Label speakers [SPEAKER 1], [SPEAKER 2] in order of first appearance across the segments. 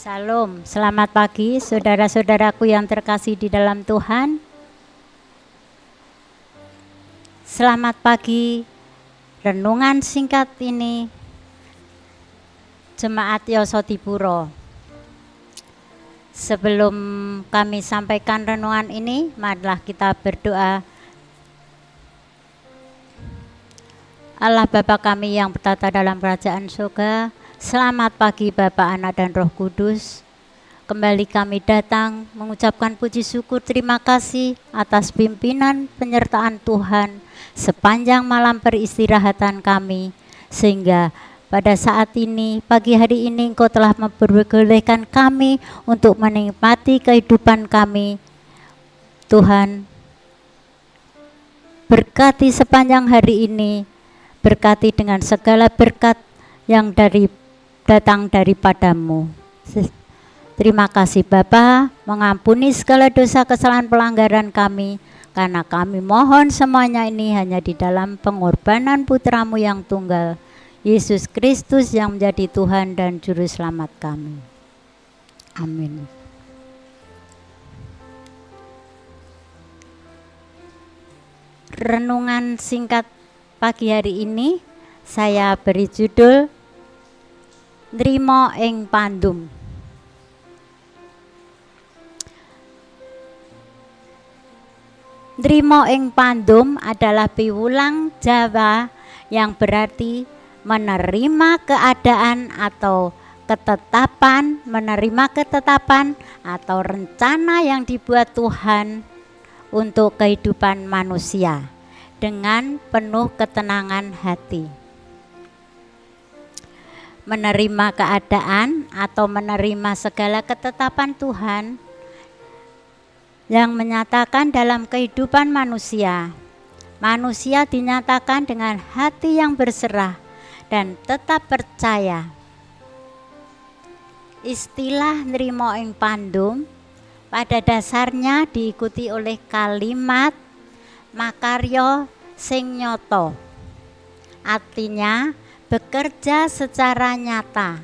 [SPEAKER 1] Salam, selamat pagi saudara-saudaraku yang terkasih di dalam Tuhan. Selamat pagi, renungan singkat ini Jemaat Yosodipuro. Sebelum kami sampaikan renungan ini, marilah kita berdoa. Allah Bapa kami yang bertata dalam kerajaan surga, selamat pagi Bapa, Anak dan Roh Kudus. Kembali kami datang mengucapkan puji syukur terima kasih atas pimpinan penyertaan Tuhan sepanjang malam peristirahatan kami, sehingga pada saat ini, pagi hari ini Engkau telah memperbolehkan kami untuk menikmati kehidupan kami. Tuhan, berkati sepanjang hari ini, berkati dengan segala berkat yang datang daripadamu. Terima kasih Bapa, mengampuni segala dosa kesalahan pelanggaran kami, karena kami mohon semuanya ini hanya di dalam pengorbanan putramu yang tunggal, Yesus Kristus yang menjadi Tuhan dan Juru Selamat kami. Amin. Renungan singkat pagi hari ini saya beri judul Nrimo ing Pandum. Nrimo ing Pandum adalah piwulang Jawa yang berarti menerima keadaan atau ketetapan, menerima ketetapan atau rencana yang dibuat Tuhan untuk kehidupan manusia dengan penuh ketenangan hati. Menerima keadaan atau menerima segala ketetapan Tuhan yang menyatakan dalam kehidupan manusia. Manusia dinyatakan dengan hati yang berserah dan tetap percaya. Istilah nrimo ing pandum pada dasarnya diikuti oleh kalimat makarya sing nyata. Artinya bekerja secara nyata.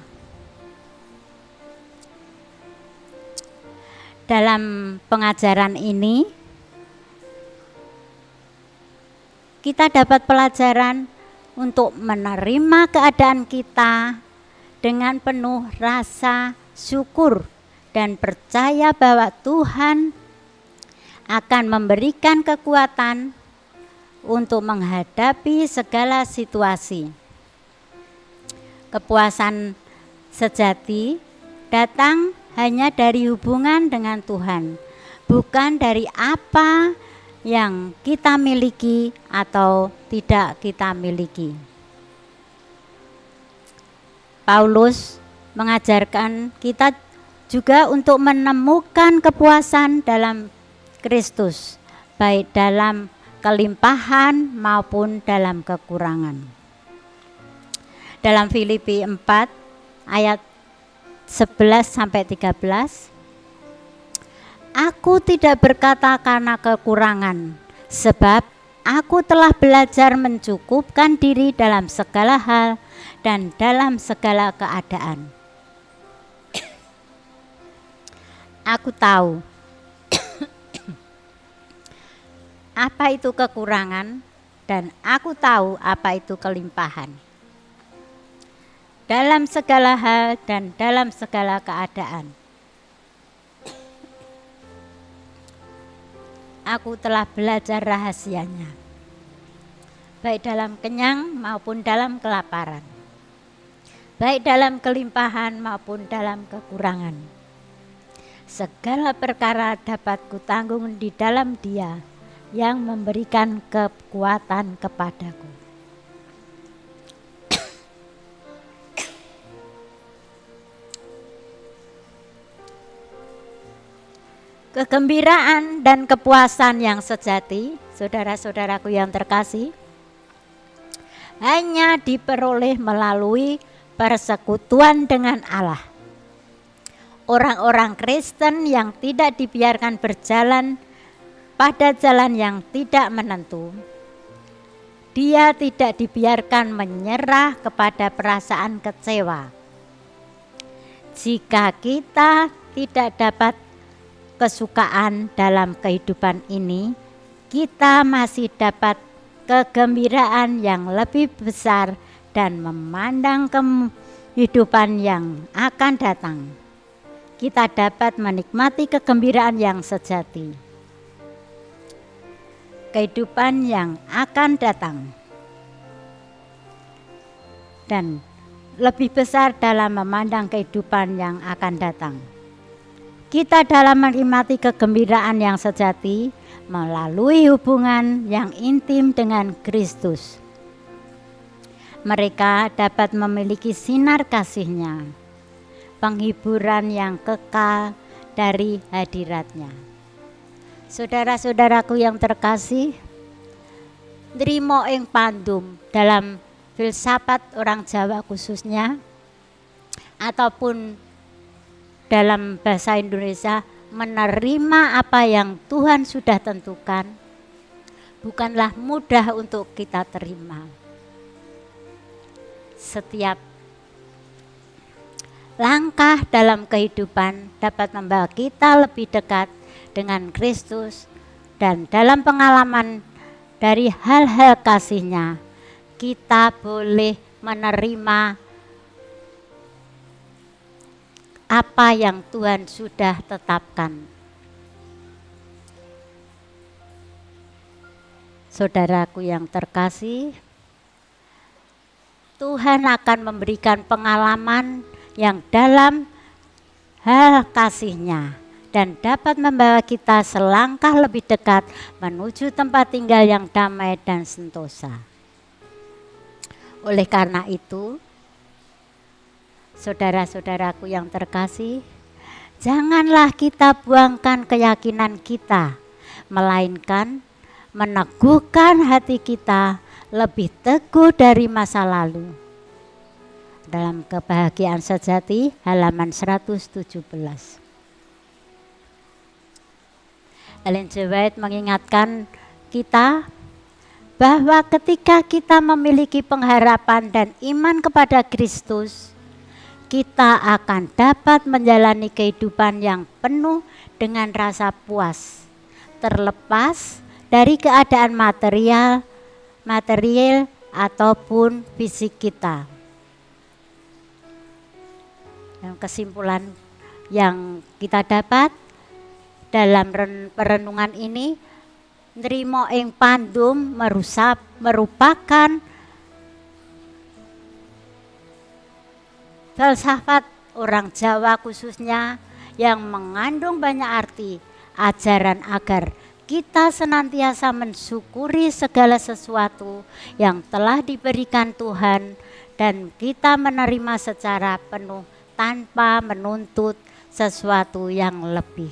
[SPEAKER 1] Dalam pengajaran ini kita dapat pelajaran untuk menerima keadaan kita dengan penuh rasa syukur dan percaya bahwa Tuhan akan memberikan kekuatan untuk menghadapi segala situasi. Kepuasan sejati datang hanya dari hubungan dengan Tuhan, bukan dari apa yang kita miliki atau tidak kita miliki. Paulus mengajarkan kita juga untuk menemukan kepuasan dalam Kristus, baik dalam kelimpahan maupun dalam kekurangan. Dalam Filipi 4 ayat 11-13, aku tidak berkata karena kekurangan, sebab aku telah belajar mencukupkan diri dalam segala hal dan dalam segala keadaan. Aku tahu apa itu kekurangan dan aku tahu apa itu kelimpahan. Dalam segala hal dan dalam segala keadaan. Aku telah belajar rahasianya, baik dalam kenyang maupun dalam kelaparan, baik dalam kelimpahan maupun dalam kekurangan. Segala perkara dapat kutanggung di dalam Dia yang memberikan kekuatan kepadaku. Kegembiraan dan kepuasan yang sejati, saudara-saudaraku yang terkasih, hanya diperoleh melalui persekutuan dengan Allah. Orang-orang Kristen yang tidak dibiarkan berjalan pada jalan yang tidak menentu, dia tidak dibiarkan menyerah kepada perasaan kecewa. Jika kita tidak dapat kesukaan dalam kehidupan ini, kita masih dapat kegembiraan yang lebih besar dan memandang kehidupan yang akan datang. Kita dapat menikmati kegembiraan yang sejati. Kehidupan yang akan datang. Dan lebih besar dalam memandang kehidupan yang akan datang. Kita dalam menikmati kegembiraan yang sejati melalui hubungan yang intim dengan Kristus. Mereka dapat memiliki sinar kasih-Nya, penghiburan yang kekal dari hadirat-Nya. Saudara-saudaraku yang terkasih, nrimo ing pandum dalam filsafat orang Jawa khususnya, ataupun dalam bahasa Indonesia, menerima apa yang Tuhan sudah tentukan bukanlah mudah untuk kita terima. Setiap langkah dalam kehidupan dapat membawa kita lebih dekat dengan Kristus, dan dalam pengalaman dari hal-hal kasih-Nya kita boleh menerima apa yang Tuhan sudah tetapkan. Saudaraku yang terkasih, Tuhan akan memberikan pengalaman yang dalam hal kasih-Nya dan dapat membawa kita selangkah lebih dekat menuju tempat tinggal yang damai dan sentosa. Oleh karena itu, saudara-saudaraku yang terkasih, janganlah kita buangkan keyakinan kita, melainkan meneguhkan hati kita lebih teguh dari masa lalu. Dalam Kebahagiaan Sejati halaman 117. Ellen G. White mengingatkan kita bahwa ketika kita memiliki pengharapan dan iman kepada Kristus, kita akan dapat menjalani kehidupan yang penuh dengan rasa puas, terlepas dari keadaan material ataupun fisik kita. Dan kesimpulan yang kita dapat dalam perenungan ini, nrimo ing pandum merupakan filsafat orang Jawa khususnya yang mengandung banyak arti, ajaran agar kita senantiasa mensyukuri segala sesuatu yang telah diberikan Tuhan dan kita menerima secara penuh tanpa menuntut sesuatu yang lebih.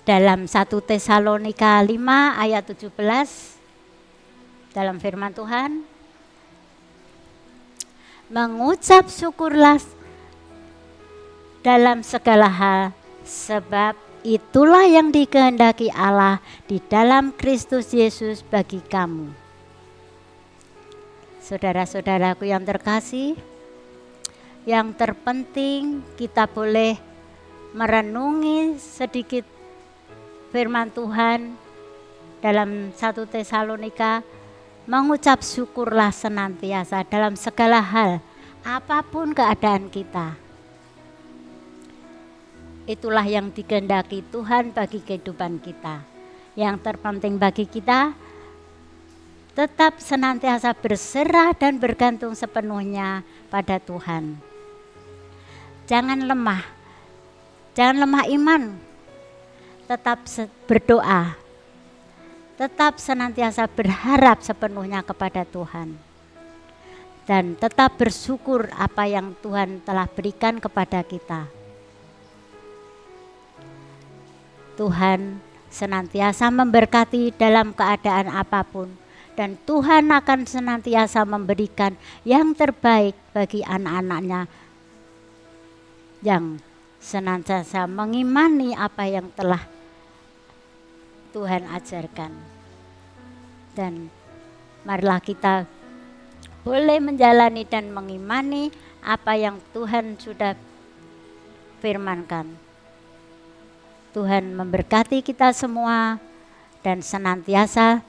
[SPEAKER 1] Dalam 1 Tesalonika 5 ayat 17, dalam firman Tuhan, mengucap syukurlah dalam segala hal, sebab itulah yang dikehendaki Allah di dalam Kristus Yesus bagi kamu. Saudara-saudaraku yang terkasih, yang terpenting kita boleh merenungi sedikit firman Tuhan dalam 1 Tesalonika, mengucap syukurlah senantiasa dalam segala hal, apapun keadaan kita. Itulah yang dikehendaki Tuhan bagi kehidupan kita. Yang terpenting bagi kita, tetap senantiasa berserah dan bergantung sepenuhnya pada Tuhan. Jangan lemah iman. Tetap berdoa, tetap senantiasa berharap sepenuhnya kepada Tuhan, dan tetap bersyukur apa yang Tuhan telah berikan kepada kita. Tuhan senantiasa memberkati dalam keadaan apapun, dan Tuhan akan senantiasa memberikan yang terbaik bagi anak-anak-Nya yang senantiasa mengimani apa yang telah Tuhan ajarkan. Dan marilah kita boleh menjalani dan mengimani apa yang Tuhan sudah firmankan. Tuhan memberkati kita semua dan senantiasa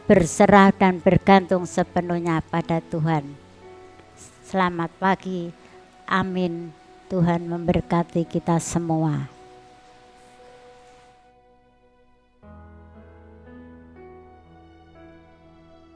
[SPEAKER 1] berserah dan bergantung sepenuhnya pada Tuhan. Selamat pagi. Amin. Tuhan memberkati kita semua.